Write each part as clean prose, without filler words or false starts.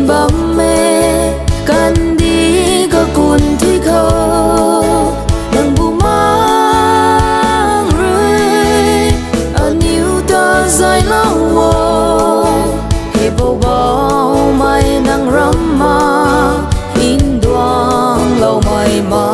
bám mê căn đi có cuốn thi khâu nang bu mang rơi anh yêu ta dài lâu he bầu bao mai nang rắm ma in đoan lâu mai ma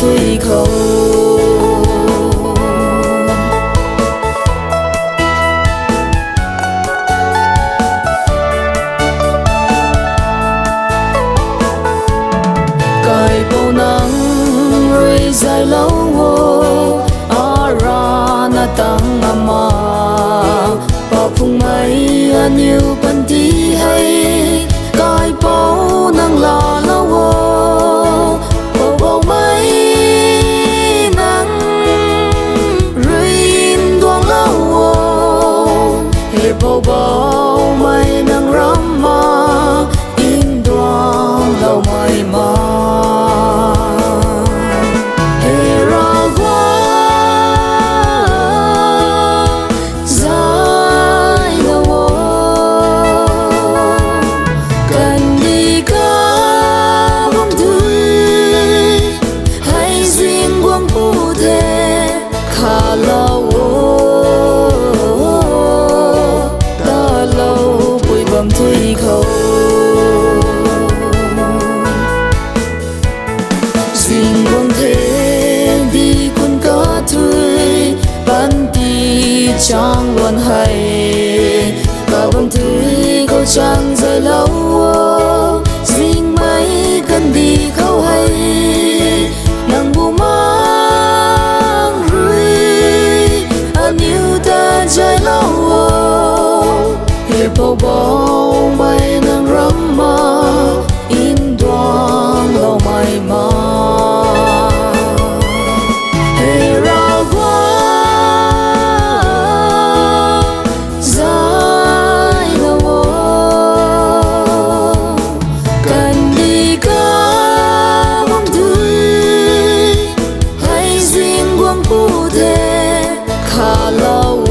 thui khâu cài bầu nắng rơi dài lâu ara na tang ama pa Phaomei anh yêu pan tí hay cài bầu nắng la lâu bầu mây bầu bầu mai nang rắm ma in đoan lâu mai ma he ra qua dài lâu cần đi cả bóng tươi hay riêng quang phụ thể khá lâu thui khâu riêng quang thế đi quân cá thui ban ti trang luan hay cả bóng thui câu trang dài lâu riêng mấy cần đi khâu hay nàng bu mang rơi anh yêu ta dài lâu bầu bầu mai nang rắm ma in đoan lâu mai ma he ra qua dài lâu cần đi cả bóng tươi hay riêng quang phụ thể khá lâu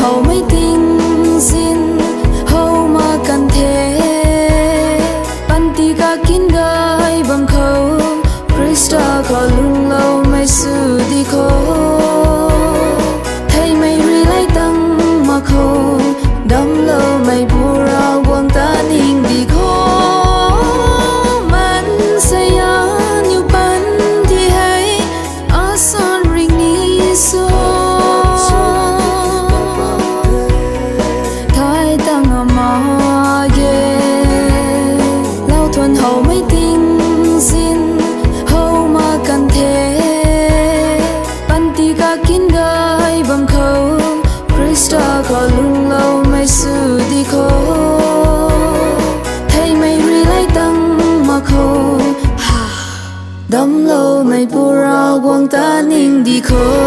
hậu mấy tình xin hậu mà cần thế ban ti cả kín gai bằng khâu Krista có lung lâu mấy sự đi khô thấy mấy ri lấy tăng mà khô đắm lâu mấy bùa rau quăng ta ninh đi khô man say như ban thì hay asan ring ni so thái tăng mà ye lao thuần hậu mấy tình xin hậu mà cần thế ban ti cả kín gai bằng khâu Krista có lung lâu mấy sự đi khô thấy mấy ri lấy tăng mà khô đắm lâu mấy bùa rau quăng ta ninh đi khô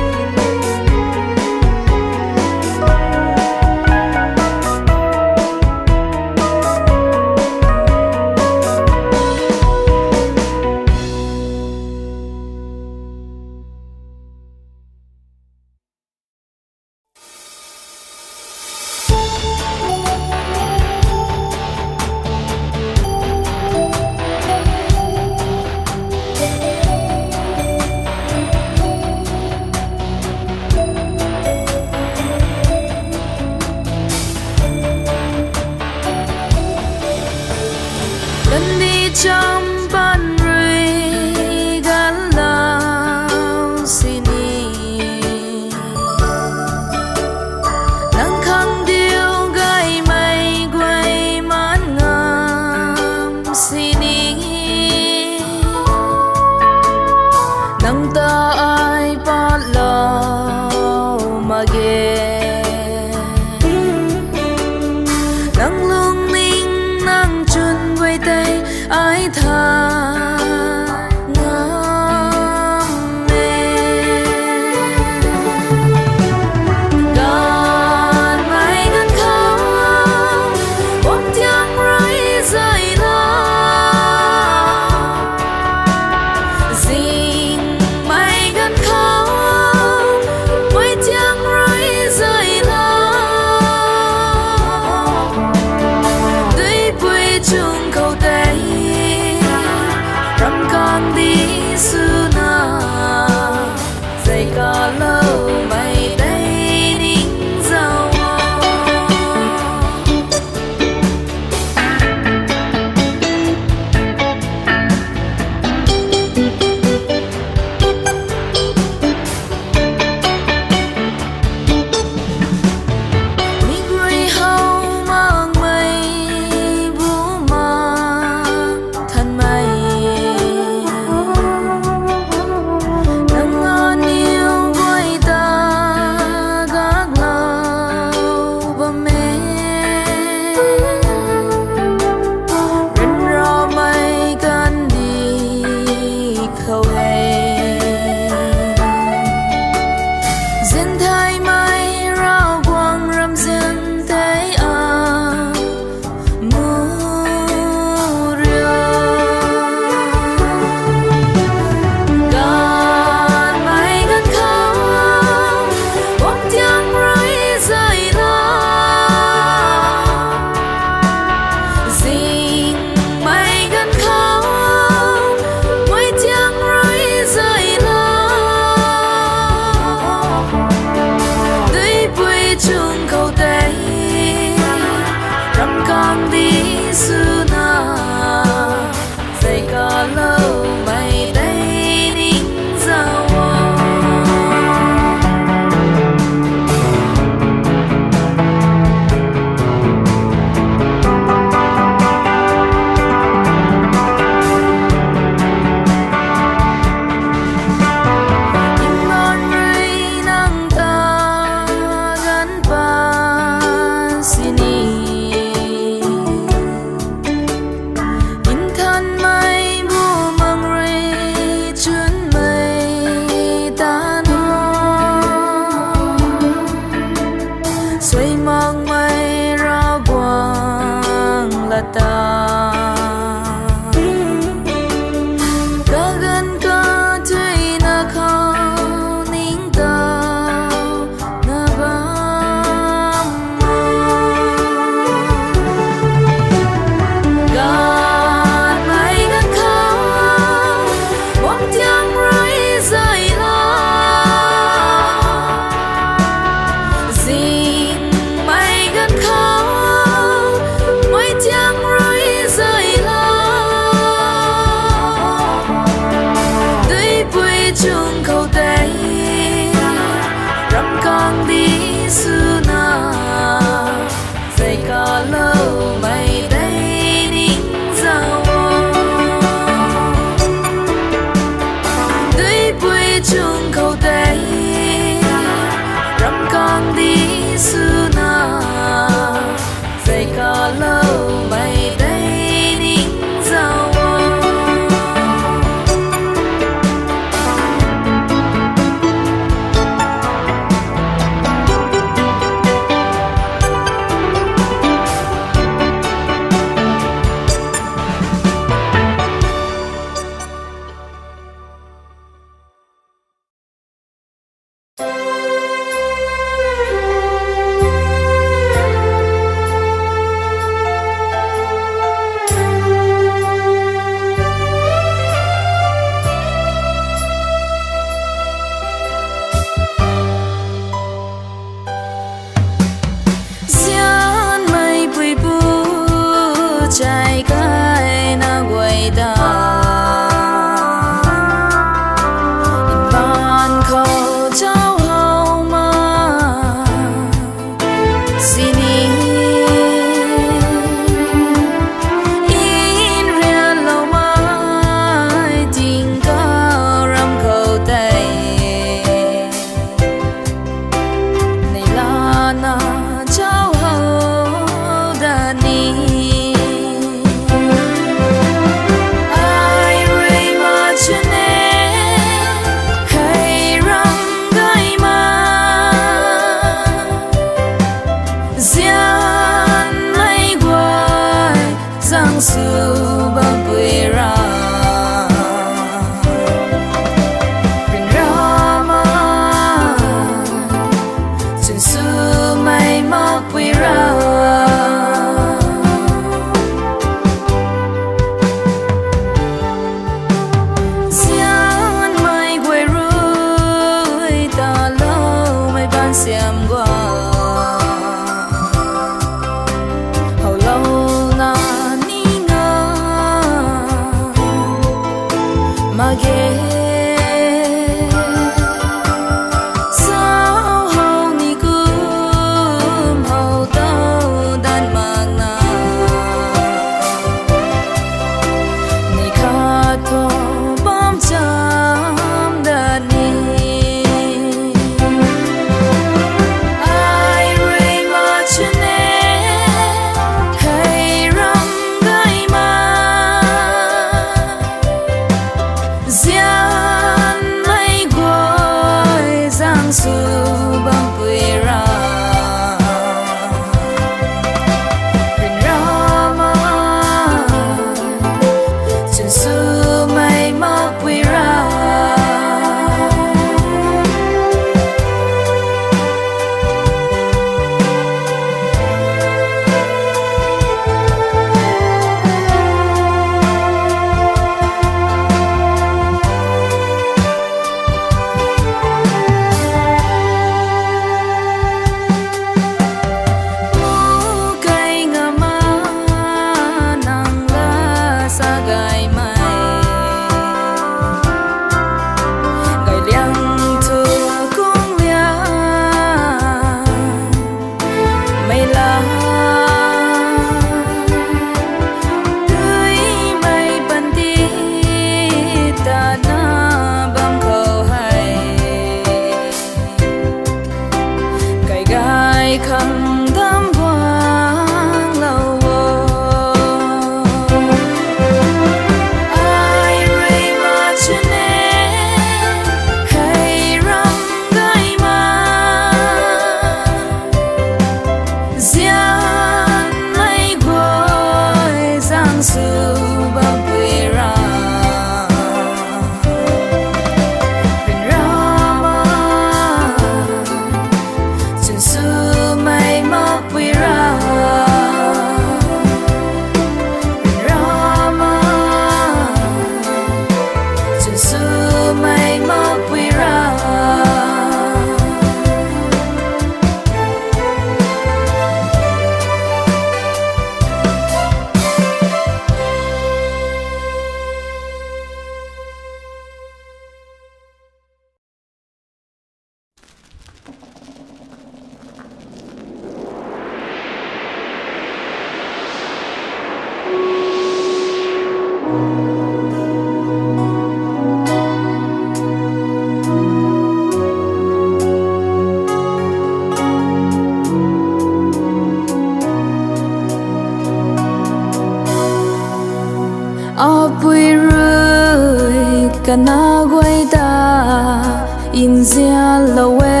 in zia lawe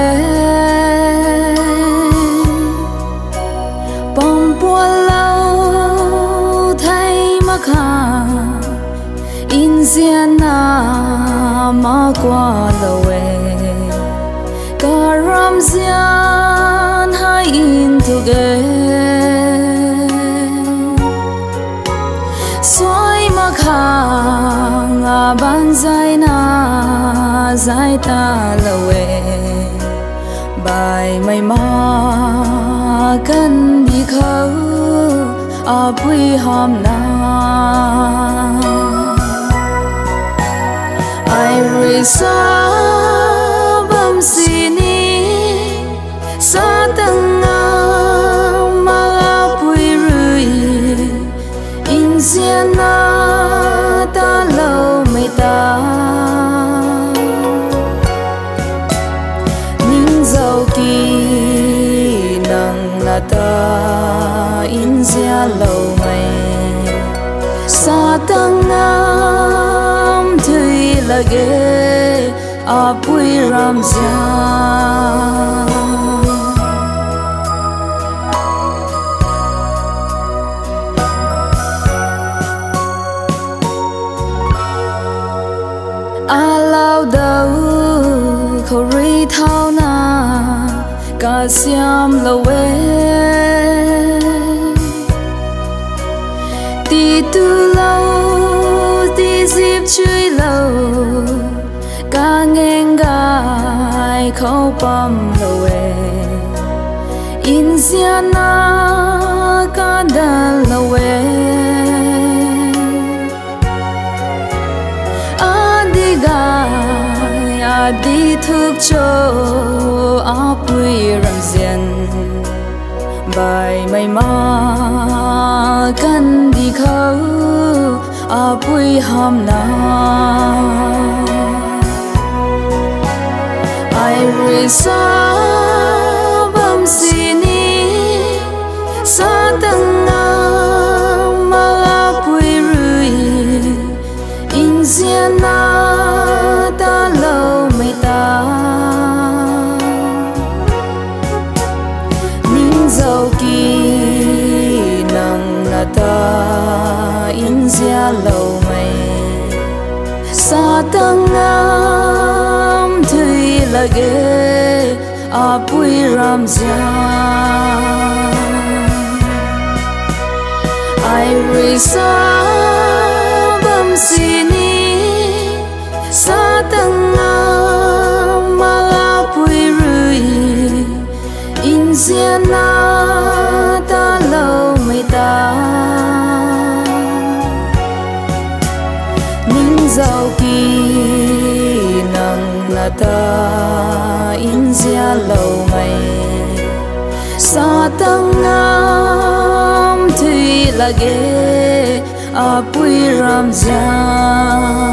bom bua lâu thay mà khá in zia na ma qua lawe karam zian hai in together xoay mà khá ngà ban dài na dài ta lawe bài mây ma cần đi khâu à bùi hòm na ai rồi xa bấm sini sa tang ma bùi rui in xiên na ta lâu mây ta dâu kỳ nang là ta in zia lâu mây sa tăng ngam thui là ghê a bùi ram zia a lao đầu khẩu ri thao na cả xiêm lawe ti tu lâu ti dịp chui lâu cả ngang gai Khoupum lawe in zia na cả đan lawe adi gai adi thuk cho a bùi ram zian bài mây ma cần đi khâu a bùi hòm na ai rồi xa bấm sini sa tăng ma bùi rui in zian na ta lâu mây ta dâu kỳ nang là ta in zia lâu mây sa tăng ngam thui là ghê a bùi ram zia ai rồi xa bấm sini sa tăng ngam ma bùi rui in zia na ta lâu mây ta ninh dâu kỳ nang là ta in zia lâu mây sa tăng ngam thui là ghê a bùi ram zia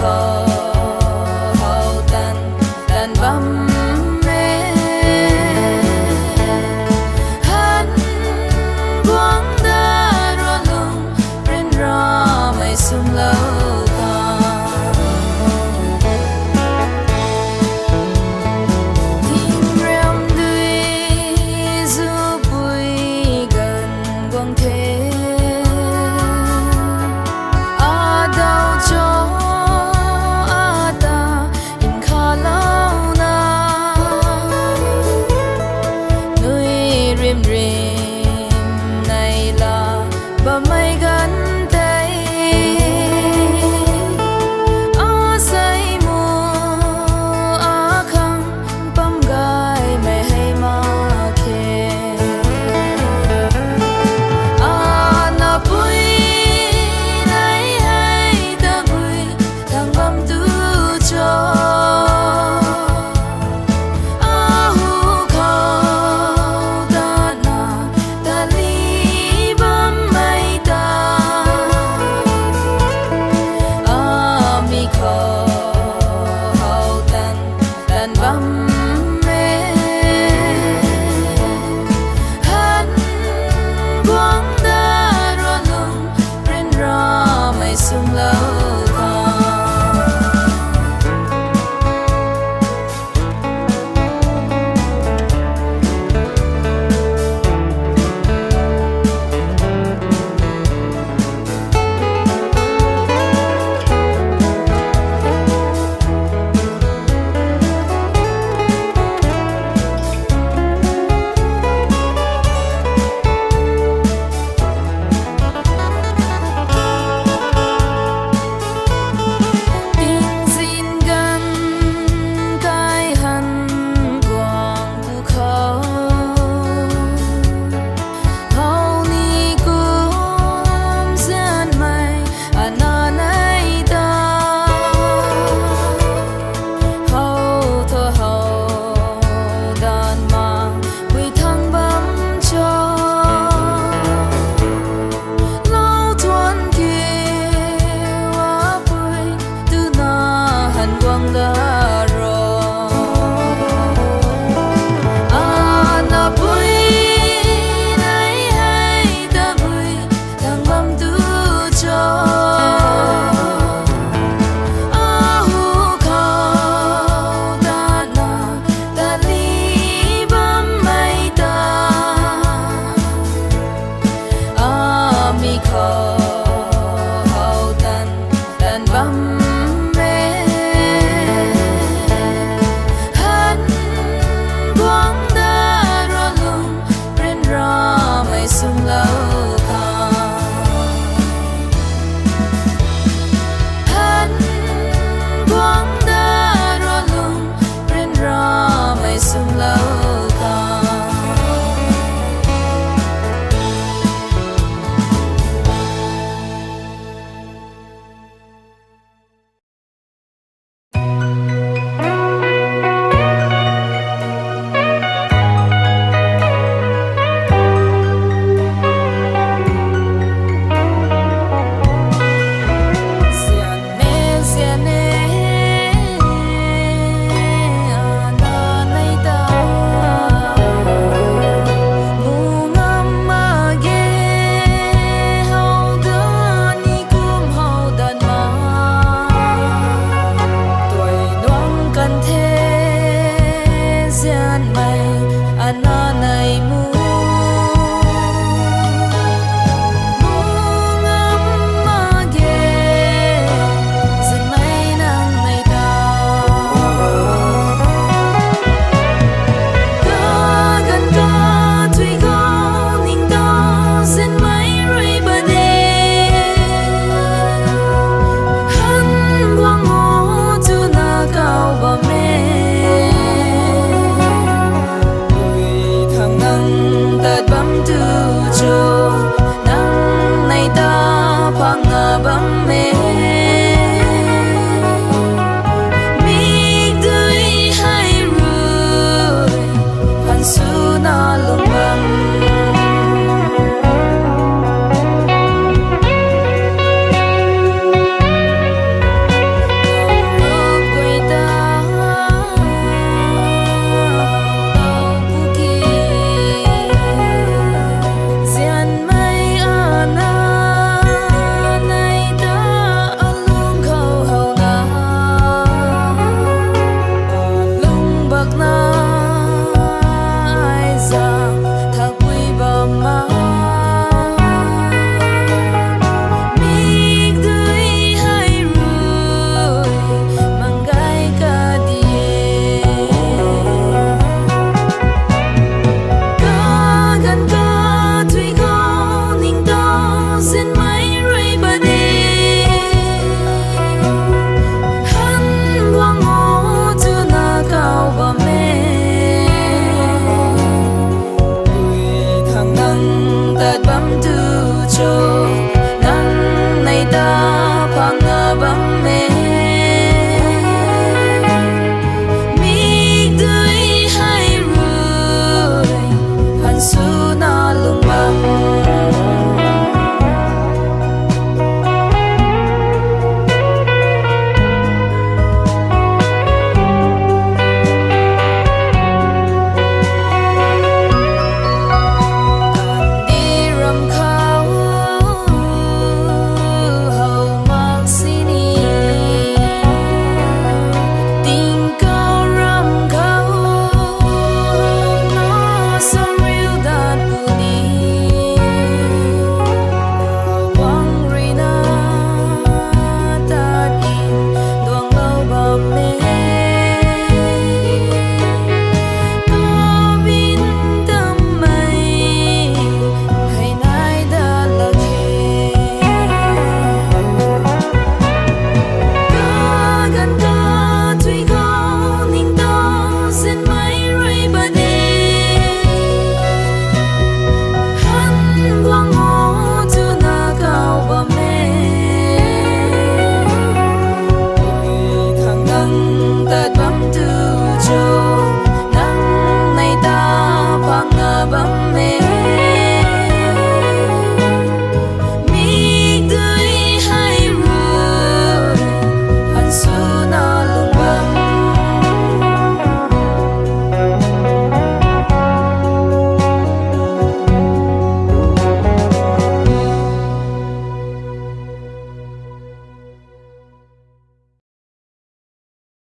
khâu hậu tần tần bấm mê na lung